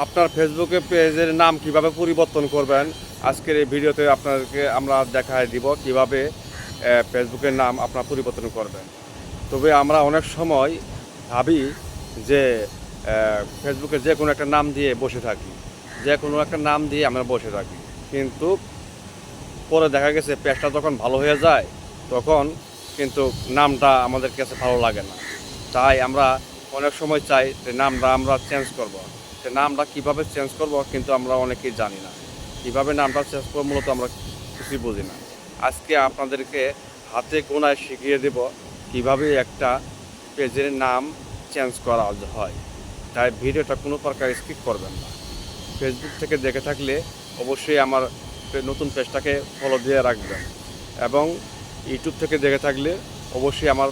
আপনার ফেসবুকে পেজের নাম কিভাবে পরিবর্তন করবেন আজকের এই ভিডিওতে আপনাদেরকে আমরা দেখায় দিব কিভাবে ফেসবুকের নাম আপনার পরিবর্তন করবেন। তবে আমরা অনেক সময় ভাবি যে ফেসবুকে যে কোনো একটা নাম দিয়ে বসে থাকি, যে কোনো একটা নাম দিয়ে আমরা বসে থাকি, কিন্তু পরে দেখা গেছে পেজটা যখন ভালো হয়ে যায় তখন কিন্তু নামটা আমাদের কাছে ভালো লাগে না। তাই আমরা অনেক সময় চাই যে নামটা আমরা চেঞ্জ করব। সে নামটা কীভাবে চেঞ্জ করব কিন্তু আমরা অনেকেই জানি না। কীভাবে নামটা চেঞ্জ করবো মূলত আমরা কিছুই বুঝি না। আজকে আপনাদেরকে হাতে গোনায় শিখিয়ে দেব কীভাবে একটা পেজের নাম চেঞ্জ করা হয়। তাই ভিডিওটা কোনো প্রকার স্কিপ করবেন না। ফেসবুক থেকে দেখে থাকলে অবশ্যই আমার নতুন পেজটাকে ফলো দিয়ে রাখবেন, এবং ইউটিউব থেকে দেখে থাকলে অবশ্যই আমার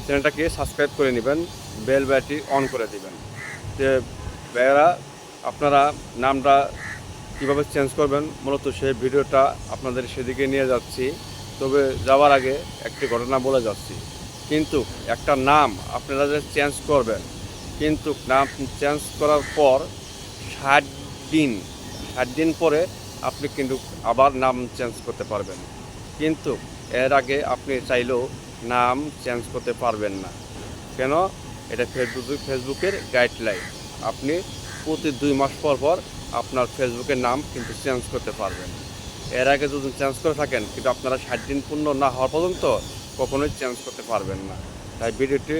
চ্যানেলটাকে সাবস্ক্রাইব করে নেবেন, বেল বাটনটি অন করে দেবেন। যে ভাইয়েরা, আপনারা নামটা কীভাবে চেঞ্জ করবেন মূলত সেই ভিডিওটা আপনাদের সেদিকে নিয়ে যাচ্ছি। তবে যাওয়ার আগে একটি ঘটনা বলে যাচ্ছি। কিন্তু একটা নাম আপনারা যে চেঞ্জ করবেন, কিন্তু নাম চেঞ্জ করার পর 60 দিন পরে আপনি কিন্তু আবার নাম চেঞ্জ করতে পারবেন। কিন্তু এর আগে আপনি চাইলেও নাম চেঞ্জ করতে পারবেন না। কেন? এটা ফেসবুকের গাইডলাইন। আপনি প্রতি 2 মাস পর আপনার ফেসবুকের নাম কিন্তু চেঞ্জ করতে পারবেন। এর আগে যদি চেঞ্জ করে থাকেন কিন্তু আপনারা 60 দিন পূর্ণ না হওয়া পর্যন্ত কখনোই চেঞ্জ করতে পারবেন না। তাই ভিডিওটি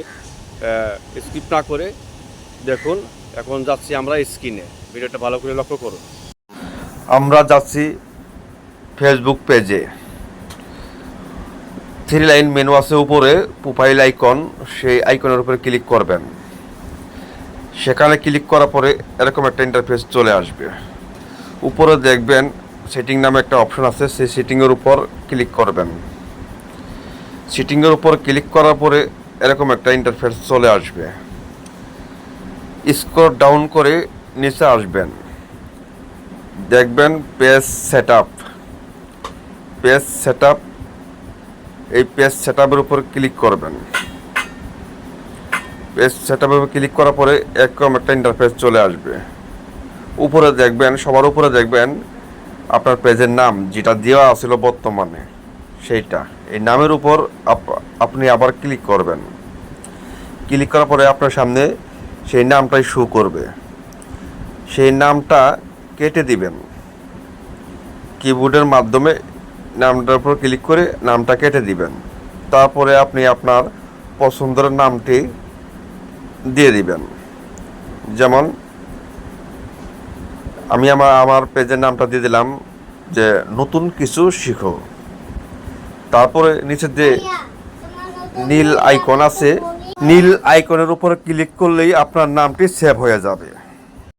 স্কিপ না করে দেখুন। এখন যাচ্ছি আমরা স্ক্রিনে, ভিডিওটা ভালো করে লক্ষ্য করুন। আমরা যাচ্ছি ফেসবুক পেজে। 3 লাইন মেনু আছে উপরে, প্রোফাইল আইকন, সেই আইকনের উপরে ক্লিক করবেন। সেখানে ক্লিক করার পরে এরকম একটা ইন্টারফেস চলে আসবে। উপরে দেখবেন সেটিং নামে একটা অপশন আছে, সেই সেটিংয়ের উপর ক্লিক করবেন। সেটিংয়ের উপর ক্লিক করার পরে এরকম একটা ইন্টারফেস চলে আসবে। স্ক্রল ডাউন করে নিচে আসবেন, দেখবেন পেজ সেটআপ। এই পেজ সেটআপের উপর ক্লিক করবেন। পেজ সেটআপের উপর ক্লিক করার পরে এরকম একটা ইন্টারফেস চলে আসবে। উপরে দেখবেন, সবার উপরে দেখবেন আপনার পেজের নাম যেটা দেওয়া ছিল বর্তমানে সেইটা, এই নামের উপর আপনি আবার ক্লিক করবেন। ক্লিক করার পরে আপনার সামনে সেই নামটাই শো করবে। সেই নামটা কেটে দিবেন। কিবোর্ডের মাধ্যমে নামটার উপর ক্লিক করে নামটা কেটে দিবেন। তারপরে আপনি আপনার পছন্দের নামটি দিয়ে দিবেন। যেমন আমি আমার পেজের নামটা দিয়ে দিলাম যে নতুন কিছু শিখো। তারপরে নিচে যে নীল আইকন আছে, নীল আইকনের উপরে ক্লিক করলেই আপনার নামটি সেভ হয়ে যাবে।